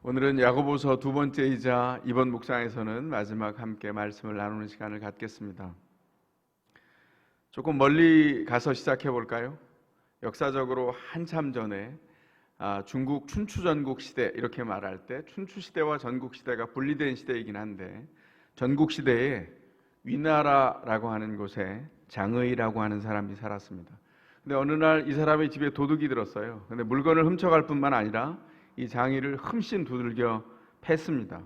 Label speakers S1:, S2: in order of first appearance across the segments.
S1: 오늘은 야고보서 두 번째이자 이번 묵상에서는 마지막 함께 말씀을 나누는 시간을 갖겠습니다. 조금 멀리 가서 시작해 볼까요? 역사적으로 한참 전에 중국 춘추전국 시대 이렇게 말할 때 춘추 시대와 전국 시대가 분리된 시대이긴 한데 전국 시대에 위나라라고 하는 곳에 장의라고 하는 사람이 살았습니다. 근데 어느 날 이 사람의 집에 도둑이 들었어요. 근데 물건을 훔쳐갈 뿐만 아니라 이 장의를 흠씬 두들겨 팼습니다.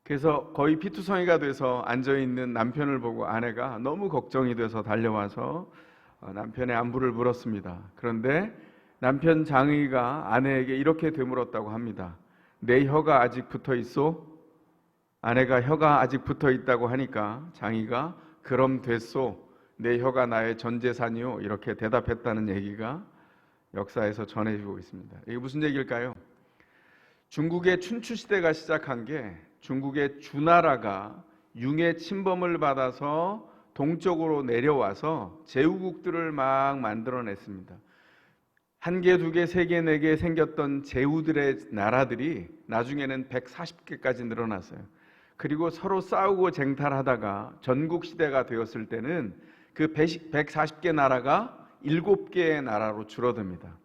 S1: 그래서 거의 피투성이가 돼서 앉아있는 남편을 보고 아내가 너무 걱정이 돼서 달려와서 남편의 안부를 물었습니다. 그런데 남편 장의가 아내에게 이렇게 되물었다고 합니다. 내 혀가 아직 붙어 있소? 아내가 혀가 아직 붙어 있다고 하니까 장의가 그럼 됐소. 내 혀가 나의 전 재산이요. 이렇게 대답했다는 얘기가 역사에서 전해지고 있습니다. 이게 무슨 얘기일까요? 중국의 춘추 시대가 시작한 게 중국의 주나라가 융의 침범을 받아서 동쪽으로 내려와서 제후국들을 막 만들어냈습니다. 한 개, 두 개, 세 개, 네 개 생겼던 제후들의 나라들이 나중에는 140개까지 늘어났어요. 그리고 서로 싸우고 쟁탈하다가 전국 시대가 되었을 때는 그 140개 나라가 7개의 나라로 줄어듭니다.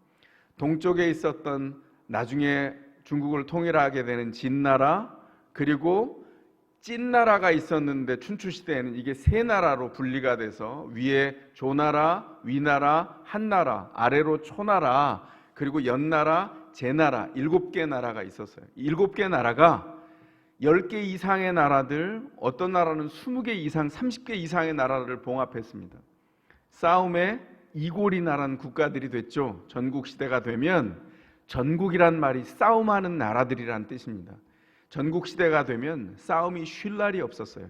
S1: 동쪽에 있었던 나중에 중국을 통일하게 되는 진나라, 그리고 찐나라가 있었는데 춘추시대에는 이게 세 나라로 분리가 돼서 위에 조나라, 위나라, 한나라, 아래로 초나라, 그리고 연나라, 제나라 7개 나라가 있었어요. 7개 나라가 10개 이상의 나라들, 어떤 나라는 20개 이상, 30개 이상의 나라를 봉합했습니다. 싸움에 이골이 나란 국가들이 됐죠. 전국시대가 되면 전국이란 말이 싸움하는 나라들이란 뜻입니다. 전국시대가 되면 싸움이 쉴 날이 없었어요.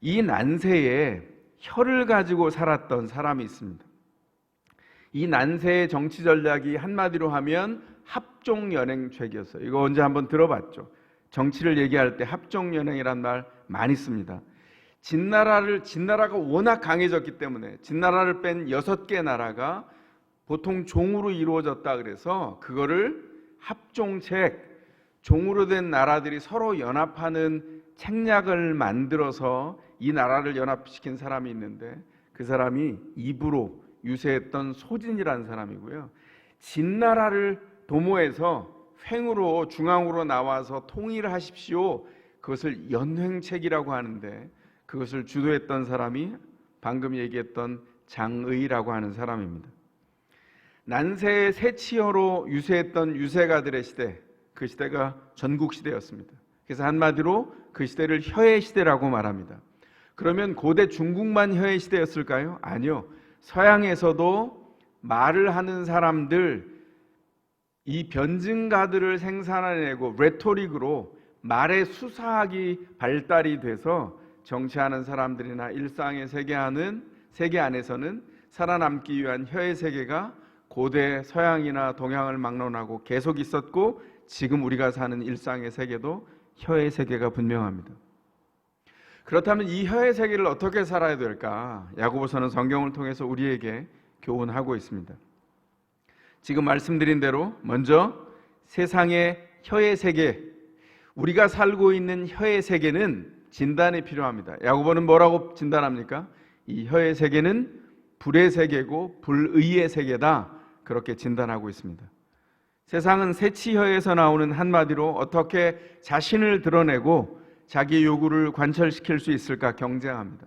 S1: 이 난세에 혀를 가지고 살았던 사람이 있습니다. 이 난세의 정치 전략이 한마디로 하면 합종연행책이었어요. 이거 언제 한번 들어봤죠? 정치를 얘기할 때 합종연행이란 말 많이 씁니다. 진나라가 워낙 강해졌기 때문에 진나라를 뺀 6개 나라가 보통 종으로 이루어졌다 그래서 그거를 합종책, 종으로 된 나라들이 서로 연합하는 책략을 만들어서 이 나라를 연합시킨 사람이 있는데 그 사람이 입으로 유세했던 소진이라는 사람이고요. 진나라를 도모해서 횡으로 중앙으로 나와서 통일을 하십시오. 그것을 연횡책이라고 하는데 그것을 주도했던 사람이 방금 얘기했던 장의라고 하는 사람입니다. 난세의 새치어로 유세했던 유세가들의 시대, 그 시대가 전국시대였습니다. 그래서 한마디로 그 시대를 혀의 시대라고 말합니다. 그러면 고대 중국만 혀의 시대였을까요? 아니요. 서양에서도 말을 하는 사람들, 이 변증가들을 생산해내고 레토릭으로 말의 수사학이 발달이 돼서 정치하는 사람들이나 일상의 세계 안에서는 살아남기 위한 혀의 세계가 고대 서양이나 동양을 막론하고 계속 있었고 지금 우리가 사는 일상의 세계도 혀의 세계가 분명합니다. 그렇다면 이 혀의 세계를 어떻게 살아야 될까? 야고보서는 성경을 통해서 우리에게 교훈하고 있습니다. 지금 말씀드린 대로 먼저 세상의 혀의 세계, 우리가 살고 있는 혀의 세계는 진단이 필요합니다. 야고보는 뭐라고 진단합니까? 이 혀의 세계는 불의 세계고 불의의 세계다. 그렇게 진단하고 있습니다. 세상은 새치혀에서 나오는 한마디로 어떻게 자신을 드러내고 자기 요구를 관철시킬 수 있을까 경쟁합니다.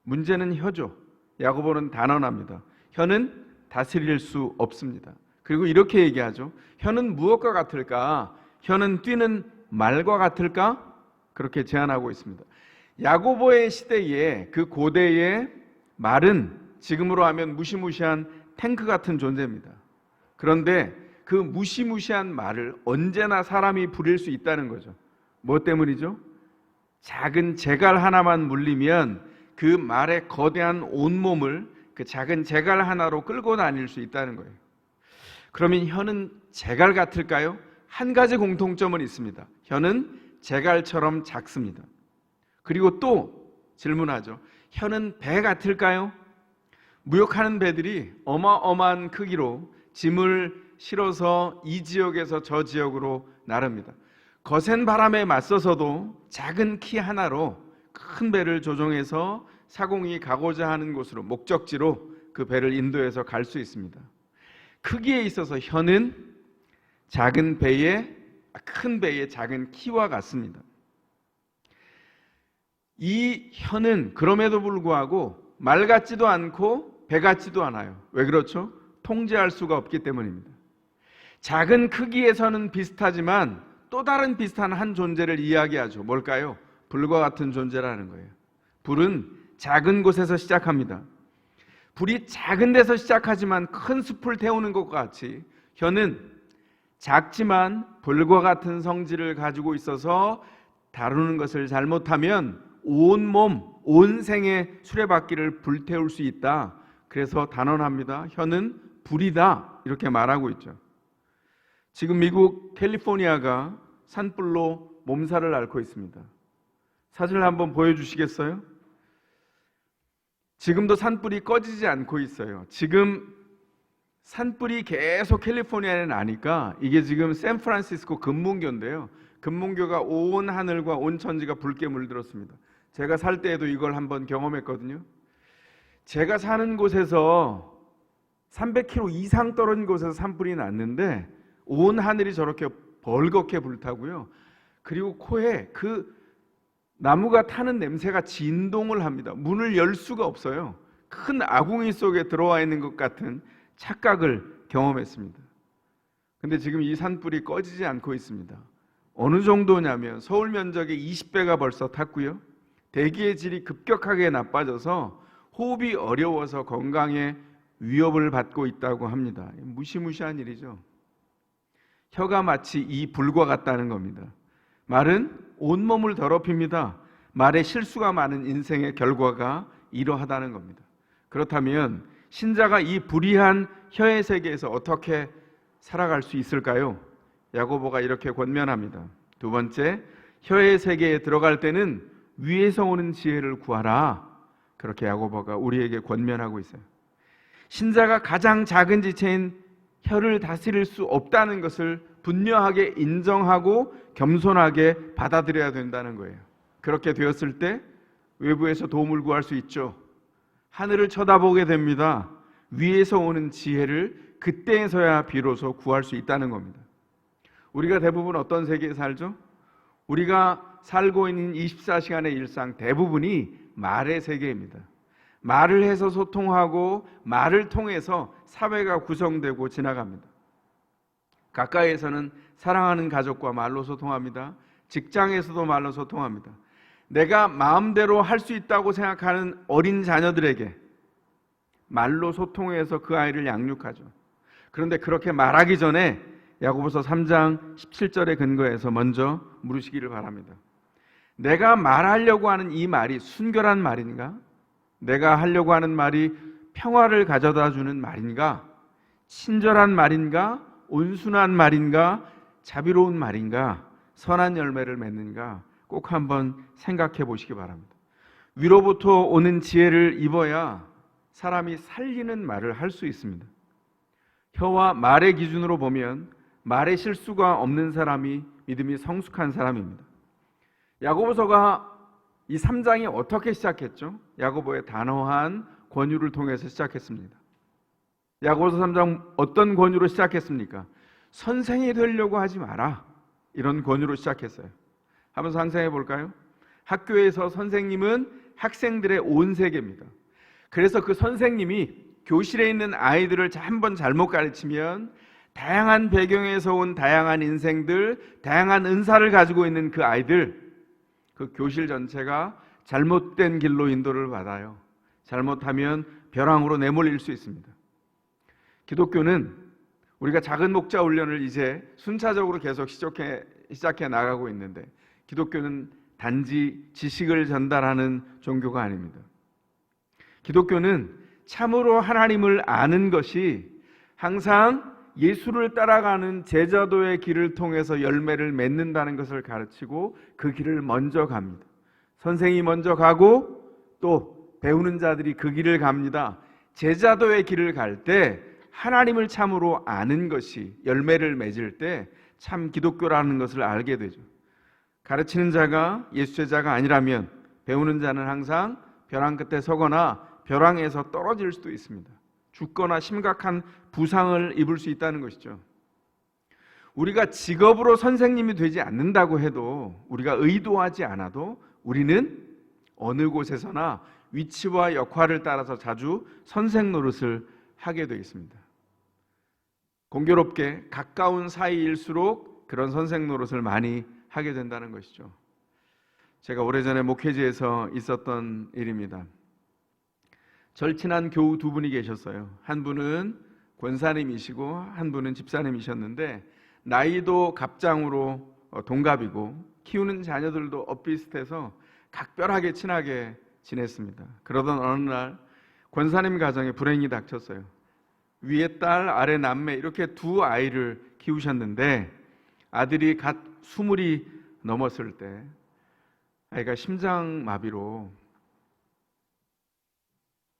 S1: 문제는 혀죠. 야고보는 단언합니다. 혀는 다스릴 수 없습니다. 그리고 이렇게 얘기하죠. 혀는 무엇과 같을까? 혀는 뛰는 말과 같을까? 그렇게 제안하고 있습니다. 야고보의 시대에 그 고대의 말은 지금으로 하면 무시무시한 탱크 같은 존재입니다. 그런데 그 무시무시한 말을 언제나 사람이 부릴 수 있다는 거죠. 뭐 때문이죠? 작은 재갈 하나만 물리면 그 말의 거대한 온몸을 그 작은 재갈 하나로 끌고 다닐 수 있다는 거예요. 그러면 혀는 재갈 같을까요? 한 가지 공통점은 있습니다. 혀는 재갈처럼 작습니다. 그리고 또 질문하죠. 혀는 배 같을까요? 무역하는 배들이 어마어마한 크기로 짐을 실어서 이 지역에서 저 지역으로 나릅니다. 거센 바람에 맞서서도 작은 키 하나로 큰 배를 조종해서 사공이 가고자 하는 곳으로, 목적지로 그 배를 인도해서 갈 수 있습니다. 크기에 있어서 혀는 큰 배의 작은 키와 같습니다. 이 혀는 그럼에도 불구하고 말 같지도 않고 배 같지도 않아요. 왜 그렇죠? 통제할 수가 없기 때문입니다. 작은 크기에서는 비슷하지만 또 다른 비슷한 한 존재를 이야기하죠. 뭘까요? 불과 같은 존재라는 거예요. 불은 작은 곳에서 시작합니다. 불이 작은 데서 시작하지만 큰 숲을 태우는 것과 같이 혀는 작지만 불과 같은 성질을 가지고 있어서 다루는 것을 잘못하면 온몸, 온 생의 수레바퀴를 불태울 수 있다. 그래서 단언합니다. 혀는 불이다. 이렇게 말하고 있죠. 지금 미국 캘리포니아가 산불로 몸살을 앓고 있습니다. 사진을 한번 보여주시겠어요? 지금도 산불이 꺼지지 않고 있어요. 지금 산불이 계속 캘리포니아에 나니까 이게 지금 샌프란시스코 금문교인데요. 금문교가 온 하늘과 온 천지가 붉게 물들었습니다. 제가 살 때에도 이걸 한번 경험했거든요. 제가 사는 곳에서 300km 이상 떨어진 곳에서 산불이 났는데 온 하늘이 저렇게 벌겋게 불타고요. 그리고 코에 그 나무가 타는 냄새가 진동을 합니다. 문을 열 수가 없어요. 큰 아궁이 속에 들어와 있는 것 같은 착각을 경험했습니다. 근데 지금 이 산불이 꺼지지 않고 있습니다. 어느 정도냐면 서울 면적의 20배가 벌써 탔고요. 대기의 질이 급격하게 나빠져서 호흡이 어려워서 건강에 위협을 받고 있다고 합니다. 무시무시한 일이죠. 혀가 마치 이 불과 같다는 겁니다. 말은 온몸을 더럽힙니다. 말에 실수가 많은 인생의 결과가 이러하다는 겁니다. 그렇다면 신자가 이 불의한 혀의 세계에서 어떻게 살아갈 수 있을까요? 야고보가 이렇게 권면합니다. 두 번째, 혀의 세계에 들어갈 때는 위에서 오는 지혜를 구하라. 그렇게 야고보가 우리에게 권면하고 있어요. 신자가 가장 작은 지체인 혀를 다스릴 수 없다는 것을 분명하게 인정하고 겸손하게 받아들여야 된다는 거예요. 그렇게 되었을 때 외부에서 도움을 구할 수 있죠. 하늘을 쳐다보게 됩니다. 위에서 오는 지혜를 그때에서야 비로소 구할 수 있다는 겁니다. 우리가 대부분 어떤 세계에 살죠? 우리가 살고 있는 24시간의 일상 대부분이 말의 세계입니다. 말을 해서 소통하고 말을 통해서 사회가 구성되고 지나갑니다. 가까이에서는 사랑하는 가족과 말로 소통합니다. 직장에서도 말로 소통합니다. 내가 마음대로 할 수 있다고 생각하는 어린 자녀들에게 말로 소통해서 그 아이를 양육하죠. 그런데 그렇게 말하기 전에 야고보서 3장 17절에 근거해서 먼저 물으시기를 바랍니다. 내가 말하려고 하는 이 말이 순결한 말인가? 내가 하려고 하는 말이 평화를 가져다 주는 말인가? 친절한 말인가? 온순한 말인가? 자비로운 말인가? 선한 열매를 맺는가? 꼭 한번 생각해 보시기 바랍니다. 위로부터 오는 지혜를 입어야 사람이 살리는 말을 할 수 있습니다. 혀와 말의 기준으로 보면 말에 실수가 없는 사람이 믿음이 성숙한 사람입니다. 야고보서가 이 3장이 어떻게 시작했죠? 야고보의 단호한 권유를 통해서 시작했습니다. 야고보서 3장 어떤 권유로 시작했습니까? 선생이 되려고 하지 마라. 이런 권유로 시작했어요. 한번 상상해 볼까요? 학교에서 선생님은 학생들의 온 세계입니다. 그래서 그 선생님이 교실에 있는 아이들을 한번 잘못 가르치면 다양한 배경에서 온 다양한 인생들, 다양한 은사를 가지고 있는 그 아이들, 그 교실 전체가 잘못된 길로 인도를 받아요. 잘못하면 벼랑으로 내몰릴 수 있습니다. 기독교는 우리가 작은 목자 훈련을 이제 순차적으로 계속 시작해 나가고 있는데 기독교는 단지 지식을 전달하는 종교가 아닙니다. 기독교는 참으로 하나님을 아는 것이 항상 예수를 따라가는 제자도의 길을 통해서 열매를 맺는다는 것을 가르치고 그 길을 먼저 갑니다. 선생이 먼저 가고 또 배우는 자들이 그 길을 갑니다. 제자도의 길을 갈 때 하나님을 참으로 아는 것이 열매를 맺을 때 참 기독교라는 것을 알게 되죠. 가르치는 자가 예수 제자가 아니라면 배우는 자는 항상 벼랑 끝에 서거나 벼랑에서 떨어질 수도 있습니다. 죽거나 심각한 부상을 입을 수 있다는 것이죠. 우리가 직업으로 선생님이 되지 않는다고 해도, 우리가 의도하지 않아도 우리는 어느 곳에서나 위치와 역할을 따라서 자주 선생 노릇을 하게 되어 있습니다. 공교롭게 가까운 사이일수록 그런 선생 노릇을 많이 하게 된다는 것이죠. 제가 오래전에 목회지에서 있었던 일입니다. 절친한 교우 두 분이 계셨어요. 한 분은 권사님이시고 한 분은 집사님이셨는데 나이도 갑장으로 동갑이고 키우는 자녀들도 엇비슷해서 각별하게 친하게 지냈습니다. 그러던 어느 날 권사님 가정에 불행이 닥쳤어요. 위에 딸, 아래 남매 이렇게 두 아이를 키우셨는데 아들이 갓 20이 넘었을 때 아이가 심장마비로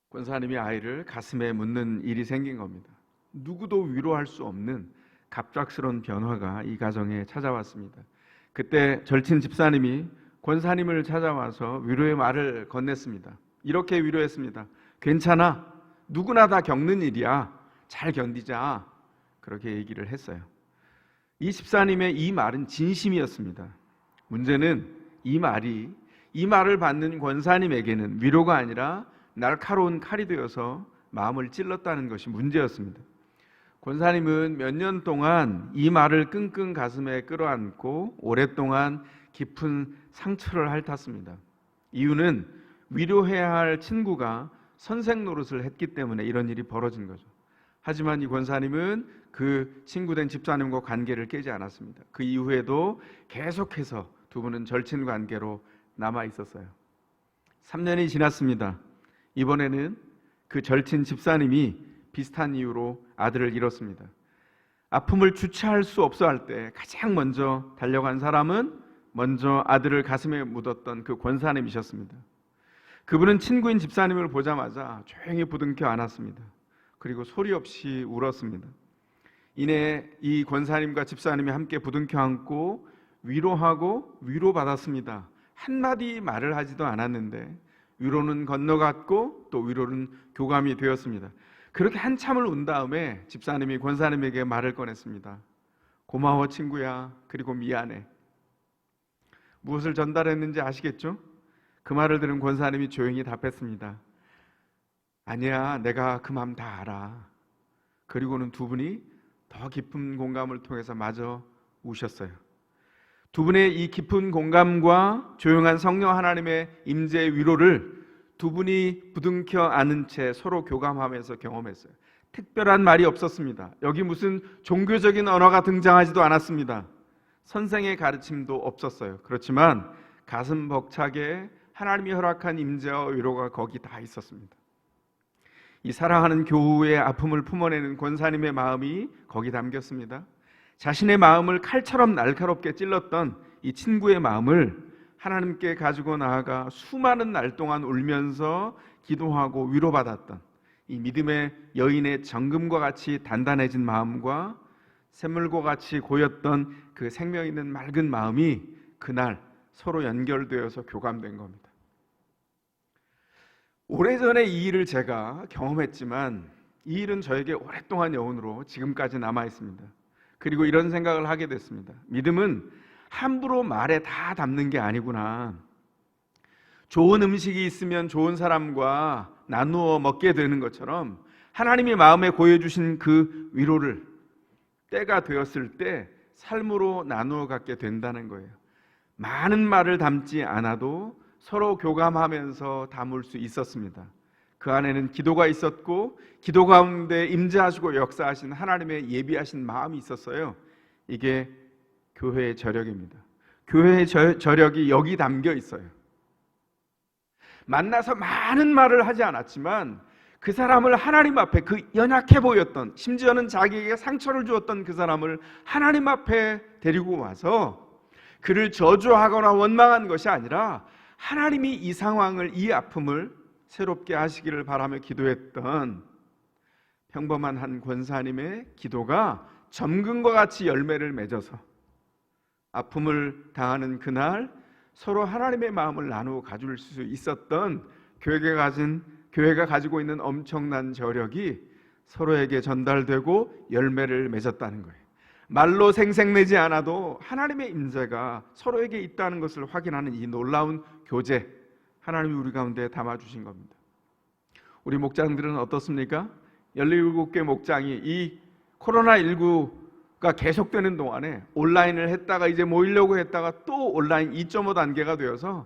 S1: 권사님이 아이를 가슴에 묻는 일이 생긴 겁니다. 누구도 위로할 수 없는 갑작스러운 변화가 이 가정에 찾아왔습니다. 그때 절친 집사님이 권사님을 찾아와서 위로의 말을 건넸습니다. 이렇게 위로했습니다. 괜찮아. 누구나 다 겪는 일이야. 잘 견디자. 그렇게 얘기를 했어요. 이 집사님의 이 말은 진심이었습니다. 문제는 이 말을 받는 권사님에게는 위로가 아니라 날카로운 칼이 되어서 마음을 찔렀다는 것이 문제였습니다. 권사님은 몇 년 동안 이 말을 끙끙 가슴에 끌어안고 오랫동안 깊은 상처를 핥았습니다. 이유는 위로해야 할 친구가 선생 노릇을 했기 때문에 이런 일이 벌어진 거죠. 하지만 이 권사님은 그 친구된 집사님과 관계를 깨지 않았습니다. 그 이후에도 계속해서 두 분은 절친 관계로 남아 있었어요. 3년이 지났습니다. 이번에는 그 절친 집사님이 비슷한 이유로 아들을 잃었습니다. 아픔을 주체할 수 없어 할 때 가장 먼저 달려간 사람은 먼저 아들을 가슴에 묻었던 그 권사님이셨습니다. 그분은 친구인 집사님을 보자마자 조용히 부둥켜 안았습니다. 그리고 소리 없이 울었습니다. 이내 이 권사님과 집사님이 함께 부둥켜 안고 위로하고 위로받았습니다. 한마디 말을 하지도 않았는데 위로는 건너갔고 또 위로는 교감이 되었습니다. 그렇게 한참을 운 다음에 집사님이 권사님에게 말을 꺼냈습니다. 고마워 친구야. 그리고 미안해. 무엇을 전달했는지 아시겠죠? 그 말을 들은 권사님이 조용히 답했습니다. 아니야, 내가 그 마음 다 알아. 그리고는 두 분이 더 깊은 공감을 통해서 마저 우셨어요. 두 분의 이 깊은 공감과 조용한 성령 하나님의 임재의 위로를 두 분이 부둥켜 안은 채 서로 교감하면서 경험했어요. 특별한 말이 없었습니다. 여기 무슨 종교적인 언어가 등장하지도 않았습니다. 선생의 가르침도 없었어요. 그렇지만 가슴 벅차게 하나님이 허락한 임재와 위로가 거기 다 있었습니다. 이 사랑하는 교우의 아픔을 품어내는 권사님의 마음이 거기 담겼습니다. 자신의 마음을 칼처럼 날카롭게 찔렀던 이 친구의 마음을 하나님께 가지고 나아가 수많은 날 동안 울면서 기도하고 위로받았던 이 믿음의 여인의 정금과 같이 단단해진 마음과 샘물과 같이 고였던 그 생명 있는 맑은 마음이 그날 서로 연결되어서 교감된 겁니다. 오래전에 이 일을 제가 경험했지만 이 일은 저에게 오랫동안 여운으로 지금까지 남아 있습니다. 그리고 이런 생각을 하게 됐습니다. 믿음은 함부로 말에 다 담는 게 아니구나. 좋은 음식이 있으면 좋은 사람과 나누어 먹게 되는 것처럼 하나님이 마음에 고여주신 그 위로를 때가 되었을 때 삶으로 나누어 갖게 된다는 거예요. 많은 말을 담지 않아도 서로 교감하면서 담을 수 있었습니다. 그 안에는 기도가 있었고 기도 가운데 임재하시고 역사하신 하나님의 예비하신 마음이 있었어요. 이게 교회의 저력입니다. 교회의 저력이 여기 담겨 있어요. 만나서 많은 말을 하지 않았지만 그 사람을 하나님 앞에, 그 연약해 보였던, 심지어는 자기에게 상처를 주었던 그 사람을 하나님 앞에 데리고 와서 그를 저주하거나 원망한 것이 아니라 하나님이 이 상황을, 이 아픔을 새롭게 하시기를 바라며 기도했던 평범한 한 권사님의 기도가 점금과 같이 열매를 맺어서 아픔을 당하는 그날 서로 하나님의 마음을 나누어 가질 수 있었던 교회가 가지고 있는 엄청난 저력이 서로에게 전달되고 열매를 맺었다는 거예요. 말로 생색내지 않아도 하나님의 임재가 서로에게 있다는 것을 확인하는 이 놀라운 교제, 하나님이 우리 가운데 담아주신 겁니다. 우리 목장들은 어떻습니까? 17개 목장이 이 코로나19가 계속되는 동안에 온라인을 했다가 이제 모이려고 했다가 또 온라인 2.5 단계가 되어서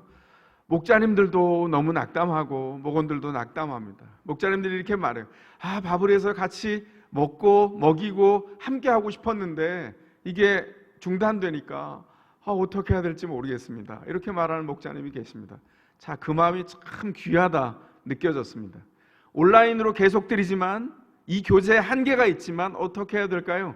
S1: 목자님들도 너무 낙담하고 목원들도 낙담합니다. 목자님들이 이렇게 말해요. 밥을 해서 같이 먹고 먹이고 함께 하고 싶었는데 이게 중단되니까 어떻게 해야 될지 모르겠습니다. 이렇게 말하는 목자님이 계십니다. 자, 그 마음이 참 귀하다 느껴졌습니다. 온라인으로 계속 드리지만 이 교제에 한계가 있지만 어떻게 해야 될까요?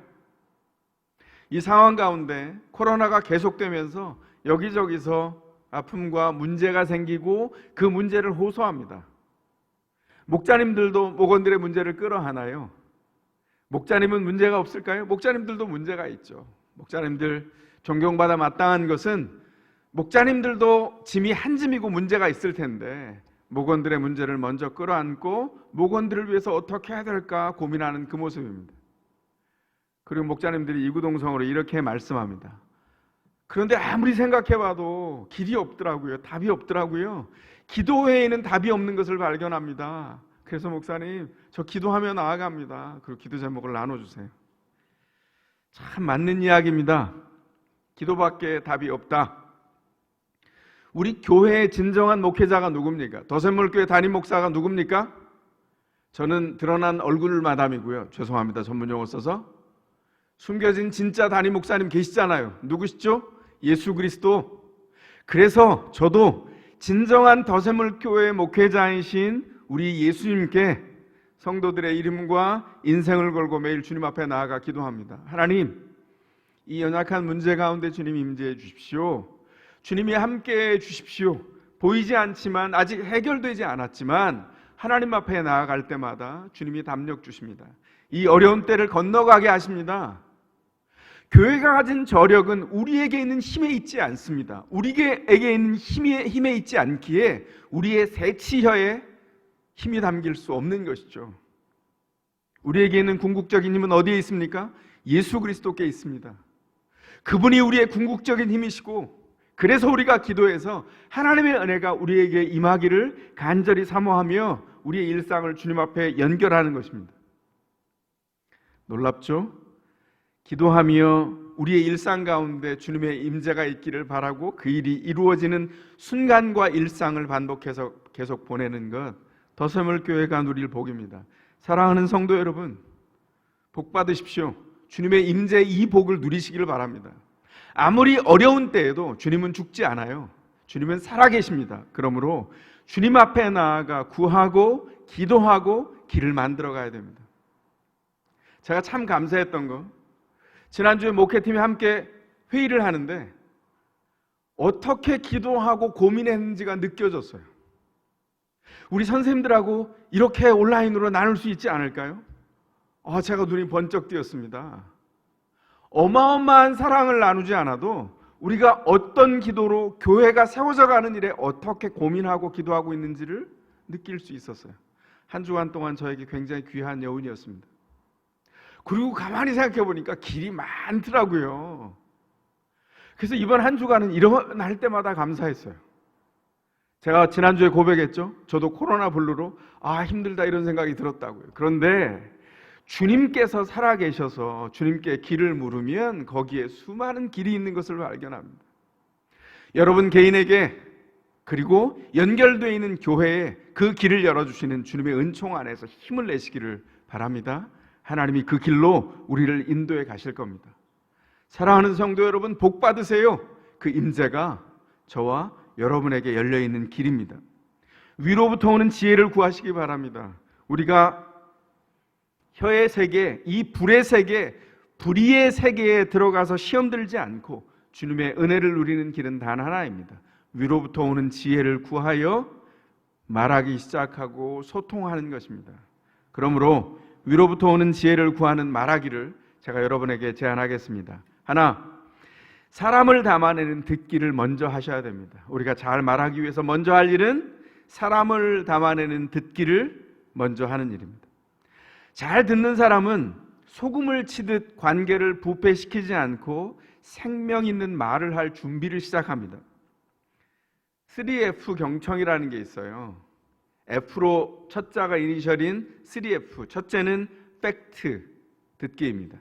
S1: 이 상황 가운데 코로나가 계속되면서 여기저기서 아픔과 문제가 생기고 그 문제를 호소합니다. 목자님들도 목원들의 문제를 끌어안아요. 목자님은 문제가 없을까요? 목자님들도 문제가 있죠. 목자님들 존경받아 마땅한 것은 목자님들도 짐이 한 짐이고 문제가 있을 텐데 목원들의 문제를 먼저 끌어안고 목원들을 위해서 어떻게 해야 될까 고민하는 그 모습입니다. 그리고 목자님들이 이구동성으로 이렇게 말씀합니다. 그런데 아무리 생각해봐도 길이 없더라고요. 답이 없더라고요. 기도 외에는 답이 없는 것을 발견합니다. 그래서 목사님, 저 기도하며 나아갑니다. 그리고 기도 제목을 나눠주세요. 참 맞는 이야기입니다. 기도밖에 답이 없다. 우리 교회의 진정한 목회자가 누굽니까? 더샘물교회 담임 목사가 누굽니까? 저는 드러난 얼굴 마담이고요. 죄송합니다. 전문 용어 써서. 숨겨진 진짜 담임 목사님 계시잖아요. 누구시죠? 예수 그리스도. 그래서 저도 진정한 더샘물교회 목회자이신 우리 예수님께 성도들의 이름과 인생을 걸고 매일 주님 앞에 나아가 기도합니다. 하나님, 이 연약한 문제 가운데 주님 임재해 주십시오. 주님이 함께해 주십시오. 보이지 않지만 아직 해결되지 않았지만 하나님 앞에 나아갈 때마다 주님이 담력 주십니다. 이 어려운 때를 건너가게 하십니다. 교회가 가진 저력은 우리에게 있는 힘에 있지 않습니다. 우리에게 있는 힘에 있지 않기에 우리의 새치혀에 힘이 담길 수 없는 것이죠. 우리에게 있는 궁극적인 힘은 어디에 있습니까? 예수 그리스도께 있습니다. 그분이 우리의 궁극적인 힘이시고 그래서 우리가 기도해서 하나님의 은혜가 우리에게 임하기를 간절히 사모하며 우리의 일상을 주님 앞에 연결하는 것입니다. 놀랍죠? 기도하며 우리의 일상 가운데 주님의 임재가 있기를 바라고 그 일이 이루어지는 순간과 일상을 반복해서 계속 보내는 것, 더샘물교회가 누릴 복입니다. 사랑하는 성도 여러분, 복 받으십시오. 주님의 임재 이 복을 누리시기를 바랍니다. 아무리 어려운 때에도 주님은 죽지 않아요. 주님은 살아계십니다. 그러므로 주님 앞에 나아가 구하고 기도하고 길을 만들어 가야 됩니다. 제가 참 감사했던 거, 지난주에 목회팀이 함께 회의를 하는데 어떻게 기도하고 고민했는지가 느껴졌어요. 우리 선생님들하고 이렇게 온라인으로 나눌 수 있지 않을까요? 제가 눈이 번쩍 띄었습니다. 어마어마한 사랑을 나누지 않아도 우리가 어떤 기도로 교회가 세워져 가는 일에 어떻게 고민하고 기도하고 있는지를 느낄 수 있었어요. 한 주간 동안 저에게 굉장히 귀한 여운이었습니다. 그리고 가만히 생각해 보니까 길이 많더라고요. 그래서 이번 한 주간은 일어날 때마다 감사했어요. 제가 지난주에 고백했죠. 저도 코로나 블루로 힘들다 이런 생각이 들었다고요. 그런데 주님께서 살아계셔서 주님께 길을 물으면 거기에 수많은 길이 있는 것을 발견합니다. 여러분 개인에게 그리고 연결되어 있는 교회에 그 길을 열어주시는 주님의 은총 안에서 힘을 내시기를 바랍니다. 하나님이 그 길로 우리를 인도해 가실 겁니다. 사랑하는 성도 여러분, 복 받으세요. 그 임재가 저와 여러분에게 열려있는 길입니다. 위로부터 오는 지혜를 구하시기 바랍니다. 우리가 혀의 세계, 이 불의 세계, 불의의 세계에 들어가서 시험 들지 않고 주님의 은혜를 누리는 길은 단 하나입니다. 위로부터 오는 지혜를 구하여 말하기 시작하고 소통하는 것입니다. 그러므로 위로부터 오는 지혜를 구하는 말하기를 제가 여러분에게 제안하겠습니다. 하나, 사람을 담아내는 듣기를 먼저 하셔야 됩니다. 우리가 잘 말하기 위해서 먼저 할 일은 사람을 담아내는 듣기를 먼저 하는 일입니다. 잘 듣는 사람은 소금을 치듯 관계를 부패시키지 않고 생명 있는 말을 할 준비를 시작합니다. 3F 경청이라는 게 있어요. F로 첫 자가 이니셜인 3F. 첫째는 팩트, 듣기입니다.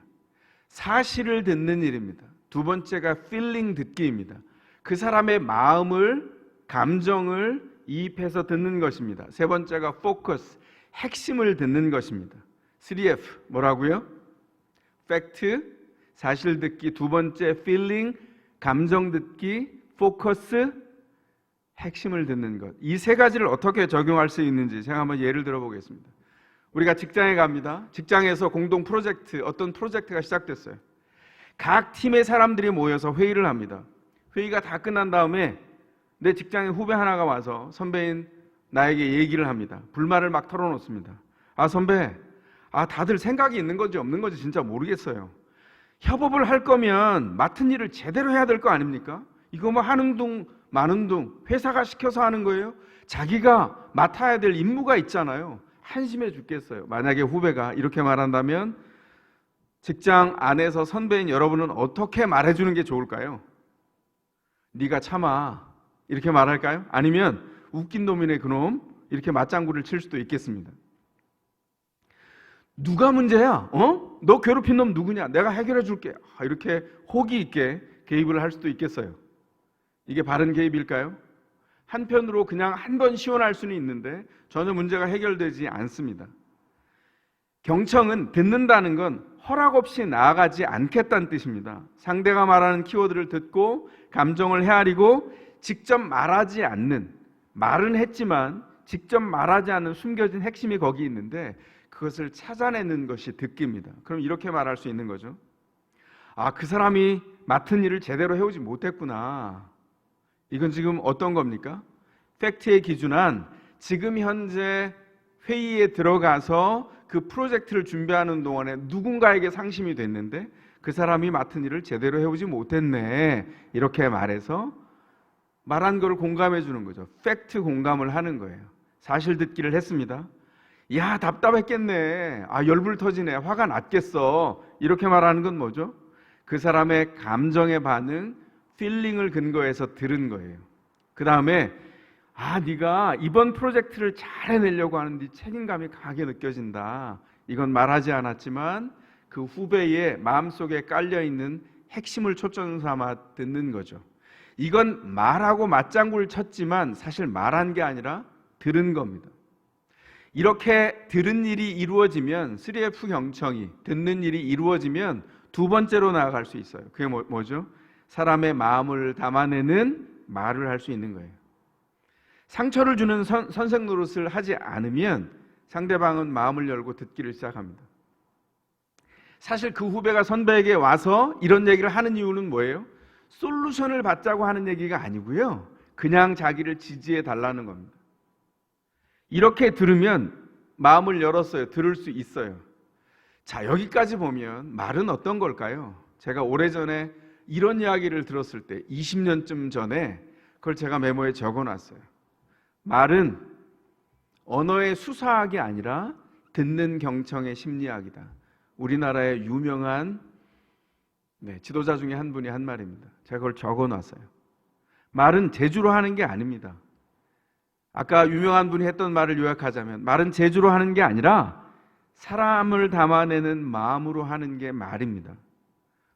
S1: 사실을 듣는 일입니다. 두 번째가 feeling, 듣기입니다. 그 사람의 마음을, 감정을 이입해서 듣는 것입니다. 세 번째가 focus, 핵심을 듣는 것입니다. 3F 뭐라고요? 팩트, 사실 듣기. 두 번째 feeling, 감정 듣기. focus, 핵심을 듣는 것. 이 세 가지를 어떻게 적용할 수 있는지 제가 한번 예를 들어 보겠습니다. 우리가 직장에 갑니다. 직장에서 공동 프로젝트, 어떤 프로젝트가 시작됐어요. 각 팀의 사람들이 모여서 회의를 합니다. 회의가 다 끝난 다음에 내 직장의 후배 하나가 와서 선배인 나에게 얘기를 합니다. 불만을 막 털어놓습니다. 아, 선배, 다들 생각이 있는 건지 없는 건지 진짜 모르겠어요. 협업을 할 거면 맡은 일을 제대로 해야 될 거 아닙니까? 이거 뭐 하는 둥 마는 둥 회사가 시켜서 하는 거예요? 자기가 맡아야 될 임무가 있잖아요. 한심해 죽겠어요. 만약에 후배가 이렇게 말한다면 직장 안에서 선배인 여러분은 어떻게 말해주는 게 좋을까요? 네가 참아, 이렇게 말할까요? 아니면 웃긴 놈이네 그놈, 이렇게 맞장구를 칠 수도 있겠습니다. 누가 문제야? 너 괴롭힌 놈 누구냐? 내가 해결해 줄게. 이렇게 호기 있게 개입을 할 수도 있겠어요. 이게 바른 개입일까요? 한편으로 그냥 한 번 시원할 수는 있는데 전혀 문제가 해결되지 않습니다. 경청은 듣는다는 건 허락 없이 나아가지 않겠다는 뜻입니다. 상대가 말하는 키워드를 듣고 감정을 헤아리고 직접 말하지 않는, 말은 했지만 직접 말하지 않는 숨겨진 핵심이 거기 있는데 그것을 찾아내는 것이 듣기입니다. 그럼 이렇게 말할 수 있는 거죠. 그 사람이 맡은 일을 제대로 해오지 못했구나. 이건 지금 어떤 겁니까? 팩트의 기준은 지금 현재 회의에 들어가서 그 프로젝트를 준비하는 동안에 누군가에게 상심이 됐는데 그 사람이 맡은 일을 제대로 해오지 못했네, 이렇게 말해서 말한 걸 공감해 주는 거죠. 팩트 공감을 하는 거예요. 사실 듣기를 했습니다. 야, 답답했겠네. 열불 터지네. 화가 났겠어. 이렇게 말하는 건 뭐죠? 그 사람의 감정의 반응, 필링을 근거해서 들은 거예요. 그 다음에 네가 이번 프로젝트를 잘 해내려고 하는 네 책임감이 강하게 느껴진다. 이건 말하지 않았지만 그 후배의 마음속에 깔려있는 핵심을 초점 삼아 듣는 거죠. 이건 말하고 맞장구를 쳤지만 사실 말한 게 아니라 들은 겁니다. 이렇게 들은 일이 이루어지면 3F 경청이, 듣는 일이 이루어지면 두 번째로 나아갈 수 있어요. 그게 뭐죠? 사람의 마음을 담아내는 말을 할 수 있는 거예요. 상처를 주는 선생 노릇을 하지 않으면 상대방은 마음을 열고 듣기를 시작합니다. 사실 그 후배가 선배에게 와서 이런 얘기를 하는 이유는 뭐예요? 솔루션을 받자고 하는 얘기가 아니고요, 그냥 자기를 지지해 달라는 겁니다. 이렇게 들으면 마음을 열었어요. 들을 수 있어요. 자, 여기까지 보면 말은 어떤 걸까요? 제가 오래전에 이런 이야기를 들었을 때 20년쯤 전에 그걸 제가 메모에 적어놨어요. 말은 언어의 수사학이 아니라 듣는 경청의 심리학이다. 우리나라의 유명한 지도자 중에 한 분이 한 말입니다. 제가 그걸 적어놨어요. 말은 재주로 하는 게 아닙니다. 아까 유명한 분이 했던 말을 요약하자면 말은 재주로 하는 게 아니라 사람을 담아내는 마음으로 하는 게 말입니다.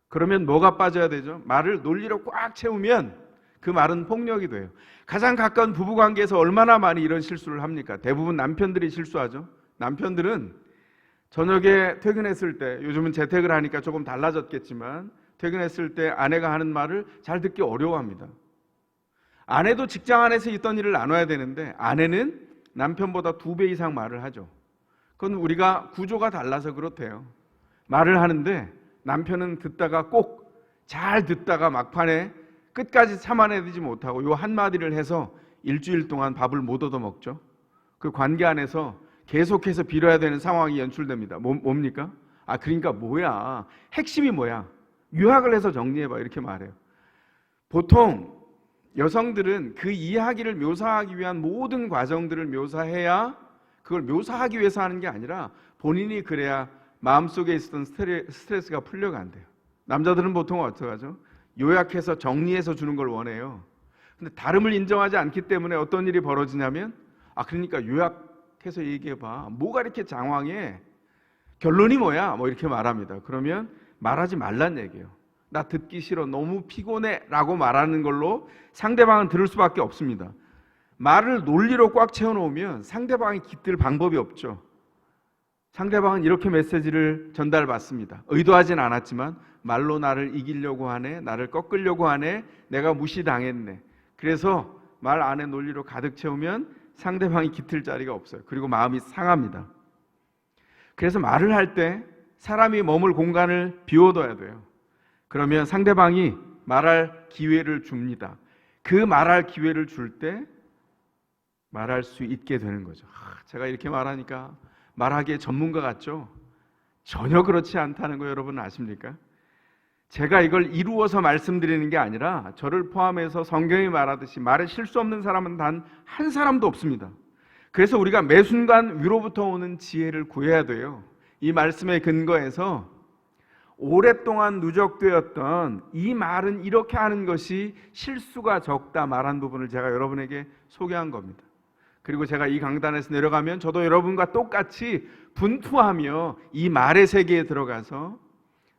S1: 그러면 뭐가 빠져야 되죠? 말을 논리로 꽉 채우면 그 말은 폭력이 돼요. 가장 가까운 부부관계에서 얼마나 많이 이런 실수를 합니까? 대부분 남편들이 실수하죠. 남편들은 저녁에 퇴근했을 때, 요즘은 재택을 하니까 조금 달라졌겠지만 퇴근했을 때 아내가 하는 말을 잘 듣기 어려워합니다. 아내도 직장 안에서 있던 일을 나눠야 되는데 아내는 남편보다 2배 이상 말을 하죠. 그건 우리가 구조가 달라서 그렇대요. 말을 하는데 남편은 듣다가 꼭 잘 듣다가 막판에 끝까지 참아내지 못하고 요 한마디를 해서 일주일 동안 밥을 못 얻어먹죠. 그 관계 안에서 계속해서 빌어야 되는 상황이 연출됩니다. 뭡니까? 그러니까 뭐야? 핵심이 뭐야? 요약을 해서 정리해봐. 이렇게 말해요. 보통 여성들은 그 이야기를 묘사하기 위한 모든 과정들을 묘사해야, 그걸 묘사하기 위해서 하는 게 아니라 본인이 그래야 마음속에 있었던 스트레스가 풀려간대요. 남자들은 보통 어떻게 하죠? 요약해서 정리해서 주는 걸 원해요. 근데 다름을 인정하지 않기 때문에 어떤 일이 벌어지냐면, 그러니까 요약해서 얘기해봐. 뭐가 이렇게 장황해? 결론이 뭐야? 뭐 이렇게 말합니다. 그러면 말하지 말란 얘기예요. 나 듣기 싫어, 너무 피곤해 라고 말하는 걸로 상대방은 들을 수밖에 없습니다. 말을 논리로 꽉 채워놓으면 상대방이 깃들 방법이 없죠. 상대방은 이렇게 메시지를 전달받습니다. 의도하진 않았지만 말로 나를 이기려고 하네, 나를 꺾으려고 하네, 내가 무시당했네. 그래서 말 안에 논리로 가득 채우면 상대방이 깃들 자리가 없어요. 그리고 마음이 상합니다. 그래서 말을 할 때 사람이 머물 공간을 비워둬야 돼요. 그러면 상대방이 말할 기회를 줍니다. 그 말할 기회를 줄 때 말할 수 있게 되는 거죠. 제가 이렇게 말하니까 말하기에 전문가 같죠? 전혀 그렇지 않다는 거 여러분 아십니까? 제가 이걸 이루어서 말씀드리는 게 아니라 저를 포함해서 성경이 말하듯이 말에 실수 없는 사람은 단 한 사람도 없습니다. 그래서 우리가 매 순간 위로부터 오는 지혜를 구해야 돼요. 이 말씀의 근거에서 오랫동안 누적되었던 이 말은 이렇게 하는 것이 실수가 적다 말한 부분을 제가 여러분에게 소개한 겁니다. 그리고 제가 이 강단에서 내려가면 저도 여러분과 똑같이 분투하며 이 말의 세계에 들어가서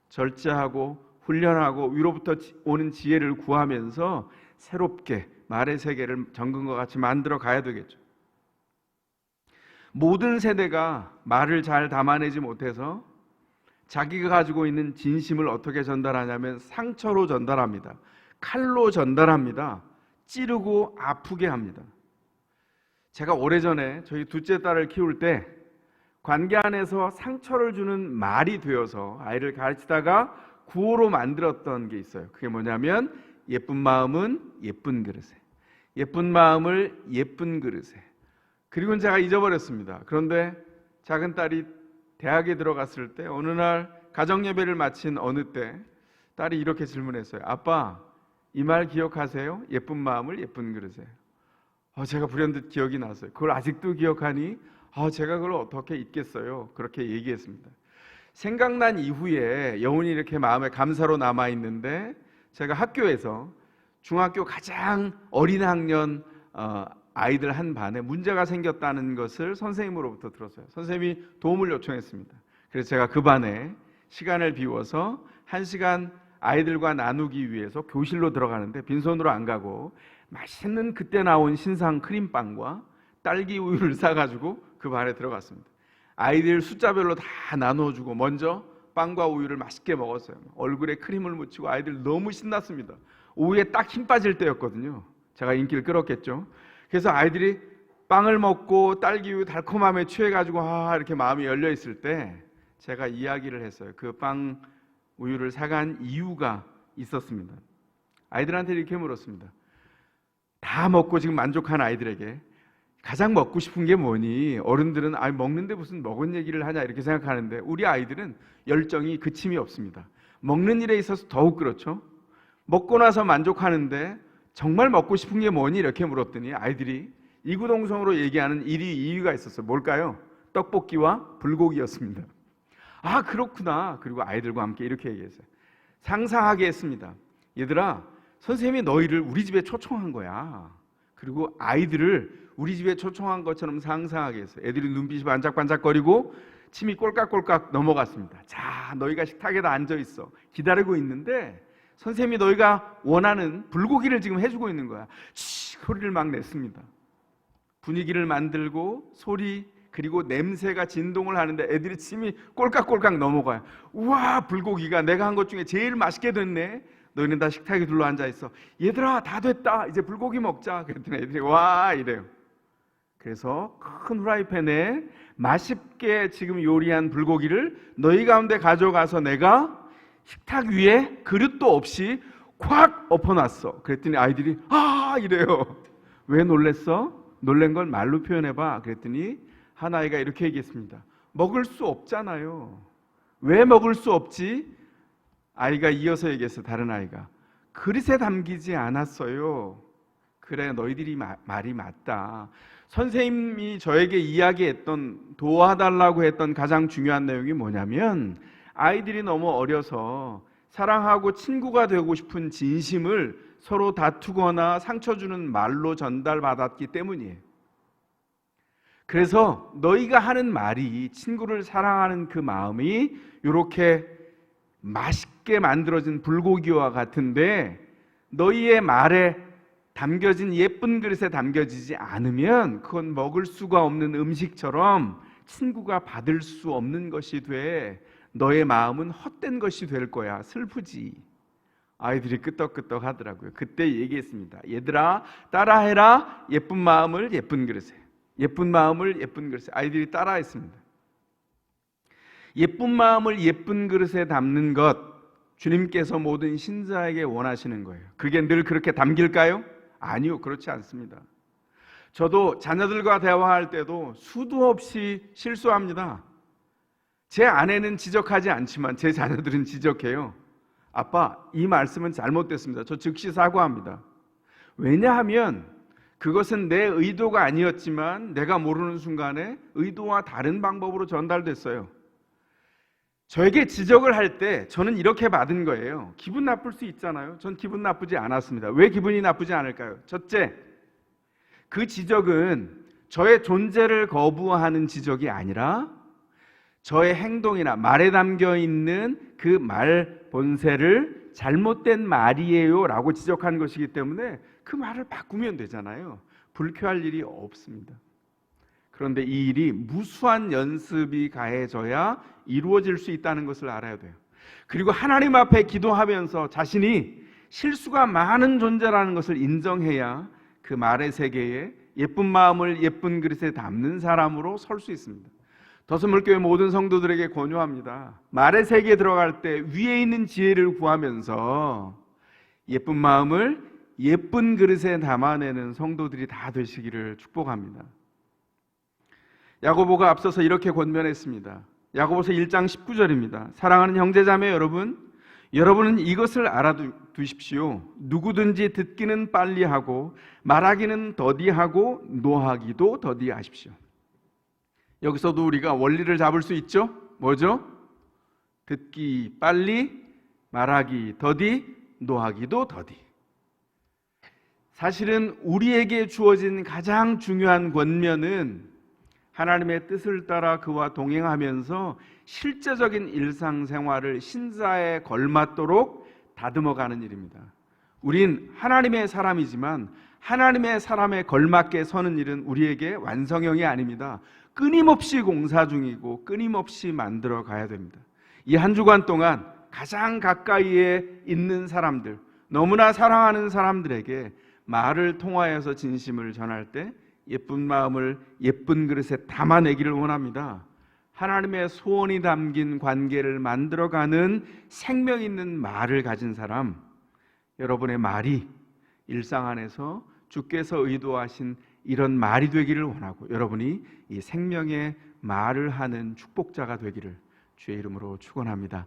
S1: 절제하고 훈련하고 위로부터 오는 지혜를 구하면서 새롭게 말의 세계를 정금과 같이 만들어 가야 되겠죠. 모든 세대가 말을 잘 담아내지 못해서 자기가 가지고 있는 진심을 어떻게 전달하냐면 상처로 전달합니다. 칼로 전달합니다. 찌르고 아프게 합니다. 제가 오래전에 저희 둘째 딸을 키울 때 관계 안에서 상처를 주는 말이 되어서 아이를 가르치다가 구호로 만들었던 게 있어요. 그게 뭐냐면 예쁜 마음은 예쁜 그릇에, 예쁜 마음을 예쁜 그릇에. 그리고는 제가 잊어버렸습니다. 그런데 작은 딸이 대학에 들어갔을 때 어느 날 가정예배를 마친 어느 때 딸이 이렇게 질문했어요. 아빠, 이 말 기억하세요? 예쁜 마음을 예쁜 그릇에. 제가 불현듯 기억이 났어요. 그걸 아직도 기억하니? 제가 그걸 어떻게 잊겠어요? 그렇게 얘기했습니다. 생각난 이후에 여운이 이렇게 마음에 감사로 남아있는데, 제가 학교에서 중학교 가장 어린 학년 아이들 한 반에 문제가 생겼다는 것을 선생님으로부터 들었어요. 선생님이 도움을 요청했습니다. 그래서 제가 그 반에 시간을 비워서 1시간 아이들과 나누기 위해서 교실로 들어가는데 빈손으로 안 가고 맛있는 그때 나온 신상 크림빵과 딸기 우유를 사가지고 그 반에 들어갔습니다. 아이들 숫자별로 다 나눠주고 먼저 빵과 우유를 맛있게 먹었어요. 얼굴에 크림을 묻히고 아이들 너무 신났습니다. 오후에 딱 힘 빠질 때였거든요. 제가 인기를 끌었겠죠. 그래서 아이들이 빵을 먹고 딸기 우유 달콤함에 취해가지고 이렇게 마음이 열려 있을 때 제가 이야기를 했어요. 그 빵 우유를 사간 이유가 있었습니다. 아이들한테 이렇게 물었습니다. 다 먹고 지금 만족한 아이들에게 가장 먹고 싶은 게 뭐니? 어른들은 먹는데 무슨 먹은 얘기를 하냐 이렇게 생각하는데 우리 아이들은 열정이 그침이 없습니다. 먹는 일에 있어서 더욱 그렇죠. 먹고 나서 만족하는데 정말 먹고 싶은 게 뭐니? 이렇게 물었더니 아이들이 이구동성으로 얘기하는 1위, 2위가 있었어요. 뭘까요? 떡볶이와 불고기였습니다. 그렇구나. 그리고 아이들과 함께 이렇게 얘기했어요. 상상하게 했습니다. 얘들아, 선생님이 너희를 우리 집에 초청한 거야. 그리고 아이들을 우리 집에 초청한 것처럼 상상하게 했어요. 애들이 눈빛이 반짝반짝거리고 침이 꼴깍꼴깍 넘어갔습니다. 자, 너희가 식탁에다 앉아있어. 기다리고 있는데 선생님이 너희가 원하는 불고기를 지금 해주고 있는 거야. 소리를 막 냈습니다. 분위기를 만들고 소리 그리고 냄새가 진동을 하는데 애들이 침이 꼴깍꼴깍 넘어가요. 우와, 불고기가 내가 한 것 중에 제일 맛있게 됐네. 너희는 다 식탁에 둘러앉아 있어. 얘들아, 다 됐다. 이제 불고기 먹자. 그랬더니 애들이 와 이래요. 그래서 큰 후라이팬에 맛있게 지금 요리한 불고기를 너희 가운데 가져가서 내가 식탁 위에 그릇도 없이 콱 엎어놨어. 그랬더니 아이들이 이래요. 왜 놀랬어? 놀란 걸 말로 표현해봐. 그랬더니 한 아이가 이렇게 얘기했습니다. 먹을 수 없잖아요. 왜 먹을 수 없지? 아이가 이어서 얘기했어. 다른 아이가 그릇에 담기지 않았어요. 그래, 너희들이 말이 맞다. 선생님이 저에게 이야기했던, 도와달라고 했던 가장 중요한 내용이 뭐냐면, 아이들이 너무 어려서 사랑하고 친구가 되고 싶은 진심을 서로 다투거나 상처 주는 말로 전달받았기 때문이에요. 그래서 너희가 하는 말이, 친구를 사랑하는 그 마음이 이렇게 맛있게 만들어진 불고기와 같은데, 너희의 말에 담겨진 예쁜 그릇에 담겨지지 않으면 그건 먹을 수가 없는 음식처럼 친구가 받을 수 없는 것이 돼. 너의 마음은 헛된 것이 될 거야. 슬프지. 아이들이 끄떡끄떡 하더라고요. 그때 얘기했습니다. 얘들아, 따라해라. 예쁜 마음을 예쁜 그릇에, 예쁜 마음을 예쁜 그릇에. 아이들이 따라했습니다. 예쁜 마음을 예쁜 그릇에 담는 것, 주님께서 모든 신자에게 원하시는 거예요. 그게 늘 그렇게 담길까요? 아니요, 그렇지 않습니다. 저도 자녀들과 대화할 때도 수도 없이 실수합니다. 제 아내는 지적하지 않지만 제 자녀들은 지적해요. 아빠, 이 말씀은 잘못됐습니다. 저 즉시 사과합니다. 왜냐하면 그것은 내 의도가 아니었지만 내가 모르는 순간에 의도와 다른 방법으로 전달됐어요. 저에게 지적을 할 때 저는 이렇게 받은 거예요. 기분 나쁠 수 있잖아요. 전 기분 나쁘지 않았습니다. 왜 기분이 나쁘지 않을까요? 첫째, 그 지적은 저의 존재를 거부하는 지적이 아니라 저의 행동이나 말에 담겨 있는 그 말 본세를 잘못된 말이에요 라고 지적한 것이기 때문에 그 말을 바꾸면 되잖아요. 불쾌할 일이 없습니다. 그런데 이 일이 무수한 연습이 가해져야 이루어질 수 있다는 것을 알아야 돼요. 그리고 하나님 앞에 기도하면서 자신이 실수가 많은 존재라는 것을 인정해야 그 말의 세계에 예쁜 마음을 예쁜 그릇에 담는 사람으로 설 수 있습니다. 더스물교회 모든 성도들에게 권유합니다. 말의 세계에 들어갈 때 위에 있는 지혜를 구하면서 예쁜 마음을 예쁜 그릇에 담아내는 성도들이 다 되시기를 축복합니다. 야고보가 앞서서 이렇게 권면했습니다. 야고보서 1장 19절입니다. 사랑하는 형제자매 여러분, 여러분은 이것을 알아두십시오. 누구든지 듣기는 빨리 하고 말하기는 더디하고 노하기도 더디하십시오. 여기서도 우리가 원리를 잡을 수 있죠? 뭐죠? 듣기 빨리, 말하기 더디, 노하기도 더디. 사실은 우리에게 주어진 가장 중요한 권면은 하나님의 뜻을 따라 그와 동행하면서 실제적인 일상생활을 신자에 걸맞도록 다듬어가는 일입니다. 우린 하나님의 사람이지만 하나님의 사람에 걸맞게 서는 일은 우리에게 완성형이 아닙니다. 끊임없이 공사 중이고 끊임없이 만들어 가야 됩니다. 이 한 주간 동안 가장 가까이에 있는 사람들, 너무나 사랑하는 사람들에게 말을 통하여서 진심을 전할 때 예쁜 마음을 예쁜 그릇에 담아내기를 원합니다. 하나님의 소원이 담긴 관계를 만들어가는 생명 있는 말을 가진 사람, 여러분의 말이 일상 안에서 주께서 의도하신 이런 말이 되기를 원하고 여러분이 이 생명의 말을 하는 축복자가 되기를 주의 이름으로 축원합니다.